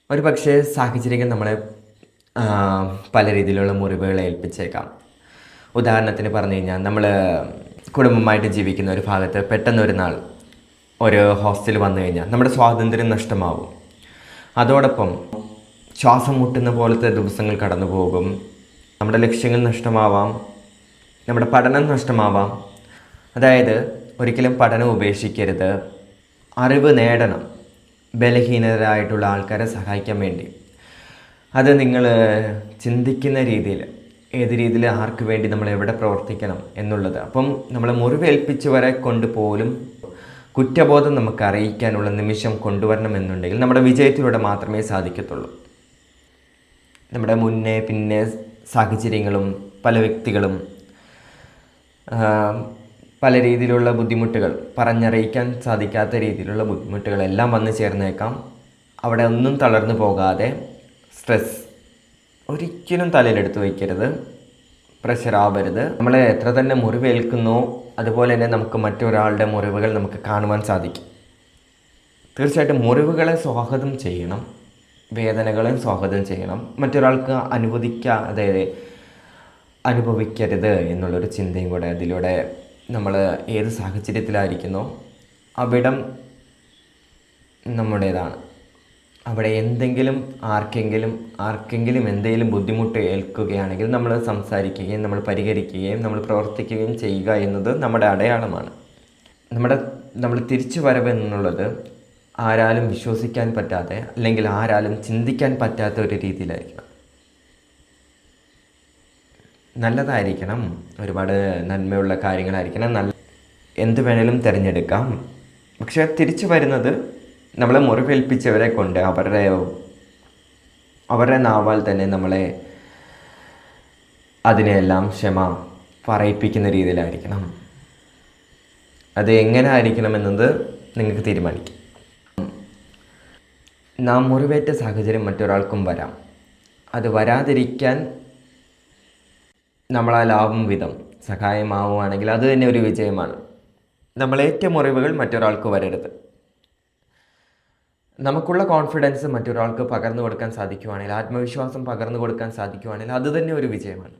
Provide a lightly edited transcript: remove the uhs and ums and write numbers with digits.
ഒരു പക്ഷേ സാഹചര്യങ്ങൾ നമ്മളെ പല രീതിയിലുള്ള മുറിവുകളെ ഏൽപ്പിച്ചേക്കാം. ഉദാഹരണത്തിന് പറഞ്ഞു കഴിഞ്ഞാൽ നമ്മൾ കുടുംബമായിട്ട് ജീവിക്കുന്ന ഒരു ഭാഗത്ത് പെട്ടെന്നൊരു നാൾ ഒരു ഹോസ്റ്റൽ വന്നു കഴിഞ്ഞാൽ നമ്മുടെ സ്വാതന്ത്ര്യം നഷ്ടമാവും. അതോടൊപ്പം ശ്വാസം മുട്ടുന്ന പോലത്തെ ദിവസങ്ങൾ കടന്നു പോകും. നമ്മുടെ ലക്ഷ്യങ്ങൾ നഷ്ടമാവാം, നമ്മുടെ പഠനം നഷ്ടമാവാം. അതായത് ഒരിക്കലും പഠനം ഉപേക്ഷിക്കരുത്, അറിവ് നേടണം. ബലഹീനരായിട്ടുള്ള ആൾക്കാരെ സഹായിക്കാൻ വേണ്ടി അത് നിങ്ങൾ ചിന്തിക്കുന്ന രീതിയിൽ, ഏത് രീതിയിൽ ആർക്ക് വേണ്ടി നമ്മൾ എവിടെ പ്രവർത്തിക്കണം എന്നുള്ളത്. അപ്പം നമ്മളെ മുറിവേൽപ്പിച്ചവരെ കൊണ്ട് പോലും കുറ്റബോധം നമുക്ക് അറിയിക്കാനുള്ള നിമിഷം കൊണ്ടുവരണമെന്നുണ്ടെങ്കിൽ നമ്മുടെ വിജയത്തിലൂടെ മാത്രമേ സാധിക്കത്തുള്ളൂ. നമ്മുടെ മുന്നേ പിന്നെ സാഹചര്യങ്ങളും പല വ്യക്തികളും പല രീതിയിലുള്ള ബുദ്ധിമുട്ടുകൾ, പറഞ്ഞറിയിക്കാൻ സാധിക്കാത്ത രീതിയിലുള്ള ബുദ്ധിമുട്ടുകളെല്ലാം വന്നു ചേർന്നേക്കാം. അവിടെ ഒന്നും തളർന്നു പോകാതെ സ്ട്രെസ് ഒരിക്കലും തലയിലെടുത്ത് വയ്ക്കരുത്, പ്രഷറാവരുത്. നമ്മളെ എത്ര തന്നെ മുറിവേൽക്കുന്നോ അതുപോലെ തന്നെ നമുക്ക് മറ്റൊരാളുടെ മുറിവുകൾ നമുക്ക് കാണുവാൻ സാധിക്കും. തീർച്ചയായിട്ടും മുറിവുകളെ സ്വാഗതം ചെയ്യണം, വേദനകളെ സ്വാഗതം ചെയ്യണം. മറ്റൊരാൾക്ക് അനുഭവിക്കരുത് എന്നുള്ളൊരു ചിന്തയും കൂടെ അതിലൂടെ നമ്മൾ ഏത് സാഹചര്യത്തിലായിരിക്കുന്നോ അവിടം നമ്മുടേതാണ്. അവിടെ ആർക്കെങ്കിലും എന്തെങ്കിലും ബുദ്ധിമുട്ട് ഏൽക്കുകയാണെങ്കിൽ നമ്മൾ സംസാരിക്കുകയും നമ്മൾ പരിഹരിക്കുകയും നമ്മൾ പ്രവർത്തിക്കുകയും ചെയ്യുക എന്നത് നമ്മുടെ അടയാളമാണ്. നമ്മൾ തിരിച്ചു വരവ് എന്നുള്ളത് ആരാലും വിശ്വസിക്കാൻ പറ്റാതെ അല്ലെങ്കിൽ ആരാലും ചിന്തിക്കാൻ പറ്റാത്ത ഒരു രീതിയിലായിരിക്കണം. നല്ലതായിരിക്കണം, ഒരുപാട് നന്മയുള്ള കാര്യങ്ങളായിരിക്കണം, എന്ത് വേണേലും തിരഞ്ഞെടുക്കാം. പക്ഷെ തിരിച്ചു വരുന്നത് നമ്മളെ മുറിവേൽപ്പിച്ചവരെ കൊണ്ട് അവരുടെ നാവാൽ തന്നെ നമ്മളെ അതിനെല്ലാം ക്ഷമ പറയിപ്പിക്കുന്ന രീതിയിലായിരിക്കണം. അത് എങ്ങനെ ആയിരിക്കണമെന്നത് നിങ്ങൾക്ക് തീരുമാനിക്കാം. നാം മുറിവേറ്റ സാഹചര്യം മറ്റൊരാൾക്കും വരാം. അത് വരാതിരിക്കാൻ നമ്മളാലാവും വിധം സഹായമാവുകയാണെങ്കിൽ അത് തന്നെ ഒരു വിജയമാണ്. നമ്മളേറ്റ മുറിവുകൾ മറ്റൊരാൾക്ക് വരരുത്. നമുക്കുള്ള കോൺഫിഡൻസ് മറ്റൊരാൾക്ക് പകർന്നു കൊടുക്കാൻ സാധിക്കുവാണെങ്കിൽ, ആത്മവിശ്വാസം പകർന്നു കൊടുക്കാൻ സാധിക്കുവാണെങ്കിൽ അത് തന്നെ ഒരു വിജയമാണ്.